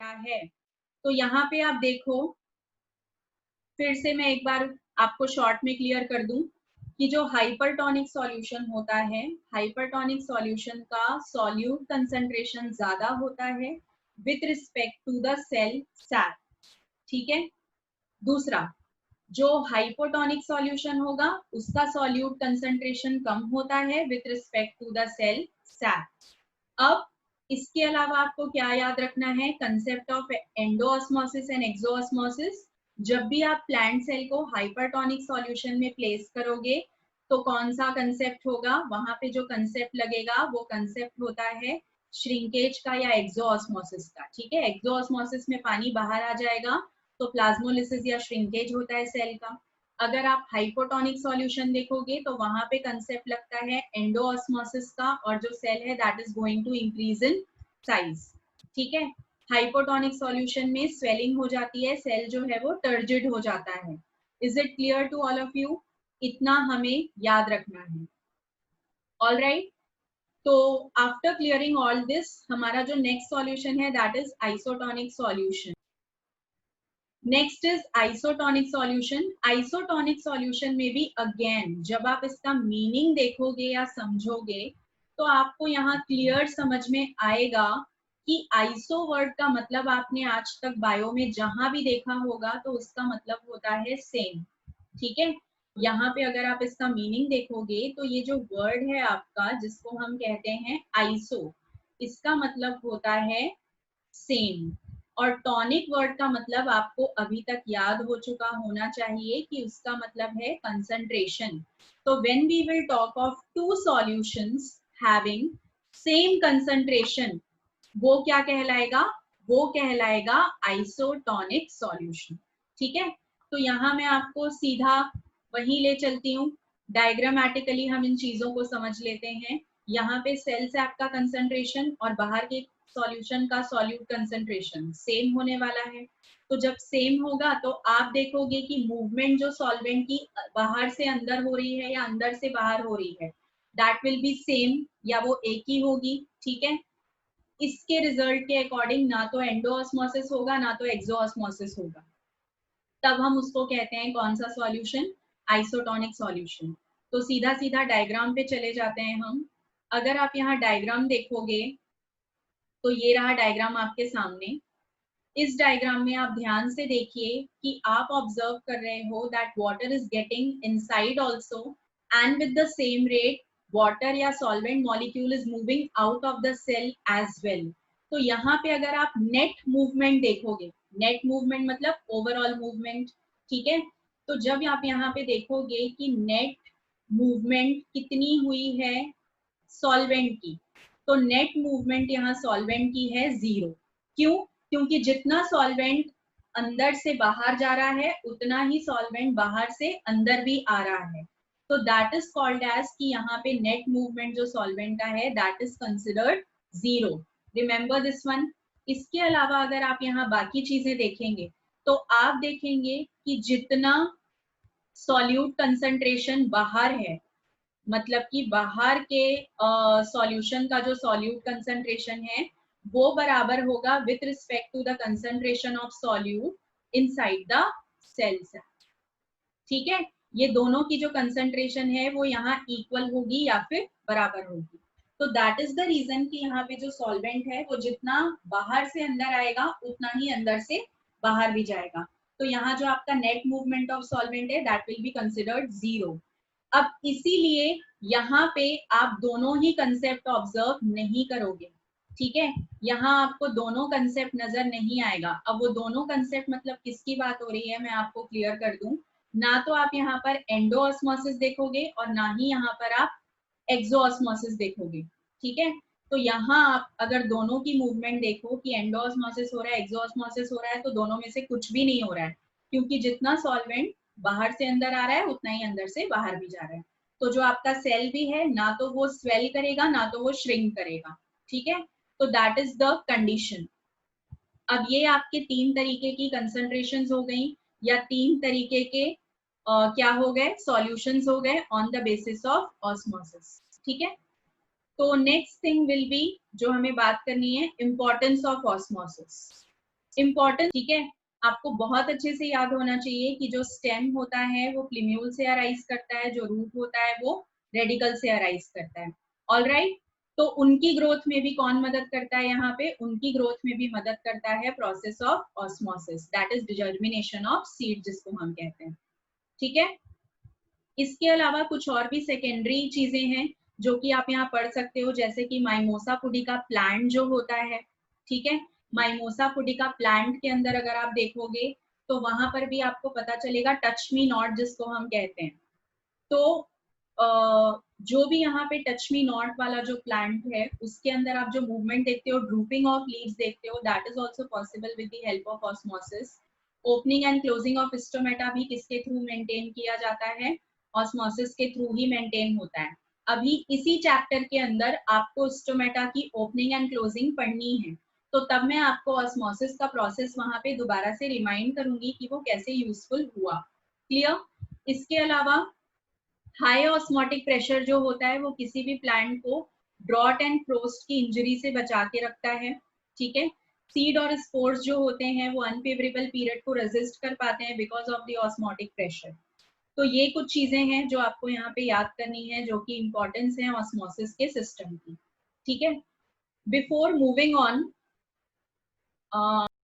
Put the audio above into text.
क्या है। तो यहाँ पे आप देखो, फिर से मैं एक बार आपको शॉर्ट में क्लियर कर दूं कि जो हाइपरटोनिक सॉल्यूशन होता है, हाइपरटोनिक सॉल्यूशन का सॉल्यूट कंसंट्रेशन ज्यादा होता है with respect to the cell sap. ठीक है। दूसरा, जो हाइपोटोनिक सॉल्यूशन होगा उसका सॉल्यूट कंसंट्रेशन कम होता है with respect to the cell sap. अब इसके अलावा आपको क्या याद रखना है, concept of endosmosis and exosmosis. जब भी आप प्लांट सेल को हाइपरटोनिक सॉल्यूशन में प्लेस करोगे तो कौन सा कंसेप्ट होगा, वहां पे जो कंसेप्ट लगेगा वो कंसेप्ट होता है श्रिंकेज का या एक्सोऑस्मोसिस का। ठीक है, एक्सोऑस्मोसिस में पानी बाहर आ जाएगा तो प्लाज्मोलिसिस या श्रिंकेज होता है सेल का। अगर आप हाइपोटोनिक सॉल्यूशन देखोगे तो वहां पे कंसेप्ट लगता है एंडोऑस्मोसिस का, और जो सेल है that is going to increase in size. ठीक है, हाइपोटोनिक सॉल्यूशन में स्वेलिंग हो जाती है, सेल जो है वो टर्जिड हो जाता है। Is it clear to all of you? इतना हमें याद रखना है। ऑल राइट, तो आफ्टर क्लियरिंग ऑल दिस, हमारा जो नेक्स्ट सॉल्यूशन है that is isotonic solution. Next is isotonic solution. Isotonic solution में भी अगेन जब आप इसका मीनिंग देखोगे या समझोगे तो आपको यहाँ क्लियर समझ में आएगा कि आइसो वर्ड का मतलब आपने आज तक बायो में जहां भी देखा होगा तो उसका मतलब होता है सेम। ठीक है, यहाँ पे अगर आप इसका मीनिंग देखोगे तो ये जो वर्ड है आपका जिसको हम कहते हैं आइसो, इसका मतलब होता है सेम। और टॉनिक वर्ड का मतलब आपको अभी तक याद हो चुका होना चाहिए कि उसका मतलब है कंसंट्रेशन। तो when we will talk of two solutions having same concentration, वो क्या कहलाएगा, वो कहलाएगा आइसोटोनिक सॉल्यूशन। ठीक है, तो यहाँ मैं आपको सीधा वहीं ले चलती हूँ, डायग्रामेटिकली हम इन चीजों को समझ लेते हैं। यहाँ पे सेल से आपका कंसंट्रेशन और बाहर के सॉल्यूशन का सॉल्यूट कंसंट्रेशन सेम होने वाला है। तो जब सेम होगा तो आप देखोगे कि मूवमेंट जो सॉल्वेंट की बाहर से अंदर हो रही है या अंदर से बाहर हो रही है दैट विल बी सेम, या वो एक ही होगी। ठीक है, इसके रिजल्ट के अकॉर्डिंग ना तो एंडोऑस्मोसिस होगा ना तो एक्सोऑस्मोसिस होगा, तब हम उसको कहते हैं कौन सा सॉल्यूशन, आइसोटोनिक सॉल्यूशन। तो सीधा सीधा डायग्राम पे चले जाते हैं हम। अगर आप यहाँ डायग्राम देखोगे तो ये रहा डायग्राम आपके सामने। इस डायग्राम में आप ध्यान से देखिए कि आप ऑब्जर्व कर रहे हो that water is getting inside also and with the same rate water या solvent molecule is moving out of the cell as well. तो यहाँ पे अगर आप नेट मूवमेंट देखोगे, नेट मूवमेंट मतलब ओवरऑल मूवमेंट। ठीक है, तो जब आप यहाँ पे देखोगे कि नेट मूवमेंट कितनी हुई है सॉल्वेंट की, तो नेट मूवमेंट यहाँ सॉल्वेंट की है 0। क्यों? क्योंकि जितना सॉल्वेंट अंदर से बाहर जा रहा है उतना ही सॉल्वेंट बाहर से अंदर भी आ रहा है। तो दैट इज कॉल्ड एज कि यहाँ पे नेट मूवमेंट जो सॉल्वेंट का है that is considered 0। Remember this one. इसके अलावा अगर आप यहाँ बाकी चीजें देखेंगे तो आप देखेंगे कि जितना सॉल्यूट कंसंट्रेशन बाहर है, मतलब कि बाहर के सॉल्यूशन का जो सॉल्यूट कंसंट्रेशन है वो बराबर होगा with respect to the concentration of solute inside the cells. ठीक है, ये दोनों की जो कंसंट्रेशन है वो यहाँ इक्वल होगी या फिर बराबर होगी। तो दैट इज द रीजन कि यहाँ पे जो सॉल्वेंट है वो जितना बाहर से अंदर आएगा उतना ही अंदर से बाहर भी जाएगा। तो यहाँ जो आपका नेट मूवमेंट ऑफ सॉल्वेंट है दैट विल बी कंसिडर्ड 0। अब इसीलिए यहाँ पे आप दोनों ही कंसेप्ट ऑब्जर्व नहीं करोगे। ठीक है, यहाँ आपको दोनों कंसेप्ट नजर नहीं आएगा। अब वो दोनों कंसेप्ट मतलब किसकी बात हो रही है मैं आपको क्लियर कर दूं। ना तो आप यहाँ पर एंडोऑस्मोसिस देखोगे और ना ही यहाँ पर आप एक्सोऑस्मोसिस देखोगे। ठीक है, तो यहाँ आप अगर दोनों की मूवमेंट देखो कि एंडोऑस्मोसिस हो रहा है एक्सोऑस्मोसिस हो रहा है तो दोनों में से कुछ भी नहीं हो रहा है, क्योंकि जितना सॉल्वेंट बाहर से अंदर आ रहा है उतना ही अंदर से बाहर भी जा रहा है। तो जो आपका सेल भी है ना तो वो स्वेल करेगा ना तो वो श्रिंक करेगा। ठीक है, तो दैट इज द कंडीशन। अब ये आपके 3 तरीके की कंसंट्रेशंस हो गई या 3 तरीके के क्या हो गए, सॉल्यूशंस हो गए on the basis of osmosis. ठीक है, तो नेक्स्ट थिंग विल बी जो हमें बात करनी है, इंपॉर्टेंस ऑफ ऑस्मोसिस। इम्पोर्टेंट, ठीक है, आपको बहुत अच्छे से याद होना चाहिए कि जो स्टेम होता है वो प्लीम्यूल से अराइज करता है, जो रूट होता है वो रेडिकल से अराइज करता है। ऑलराइट, तो उनकी ग्रोथ में भी कौन मदद करता है? यहाँ पे उनकी ग्रोथ में भी मदद करता है process of osmosis, that is determination of seed, जिसको हम कहते हैं। ठीक है, इसके अलावा कुछ और भी सेकेंडरी चीजें हैं जो कि आप यहाँ पढ़ सकते हो, जैसे कि माइमोसा पुडिका प्लांट जो होता है, ठीक है, माइमोसा पुडिका प्लांट के अंदर अगर आप देखोगे तो वहां पर भी आपको पता चलेगा टच मी नॉट जिसको हम कहते हैं। तो जो भी यहाँ पे टच मी नॉट वाला जो प्लांट है उसके अंदर आप जो मूवमेंट देखते हो, ड्रूपिंग ऑफ लीव्स देखते हो, that is also possible with the help of osmosis. Opening and closing of stomata भी किसके थ्रू मेंटेन किया जाता है? ऑस्मोसिस के थ्रू ही मेंटेन होता है। अभी इसी चैप्टर के अंदर आपको स्टोमेटा की ओपनिंग एंड क्लोजिंग पढ़नी है, तो तब मैं आपको ऑस्मोसिस का प्रोसेस वहां पे दोबारा से रिमाइंड करूंगी कि वो कैसे यूजफुल हुआ। क्लियर? इसके अलावा हाई ऑस्मोटिक प्रेशर जो होता है वो किसी भी प्लांट को ड्रॉट एंड फ्रोस्ट की इंजरी से बचा के रखता है। ठीक है, सीड और स्पोर्स जो होते हैं वो अनफेवरेबल पीरियड को रेजिस्ट कर पाते हैं because of the osmotic pressure. तो ये कुछ चीजें हैं जो आपको यहाँ पे याद करनी है, जो कि इंपॉर्टेंस है ऑस्मोसिस के सिस्टम की। ठीक है, बिफोर मूविंग ऑन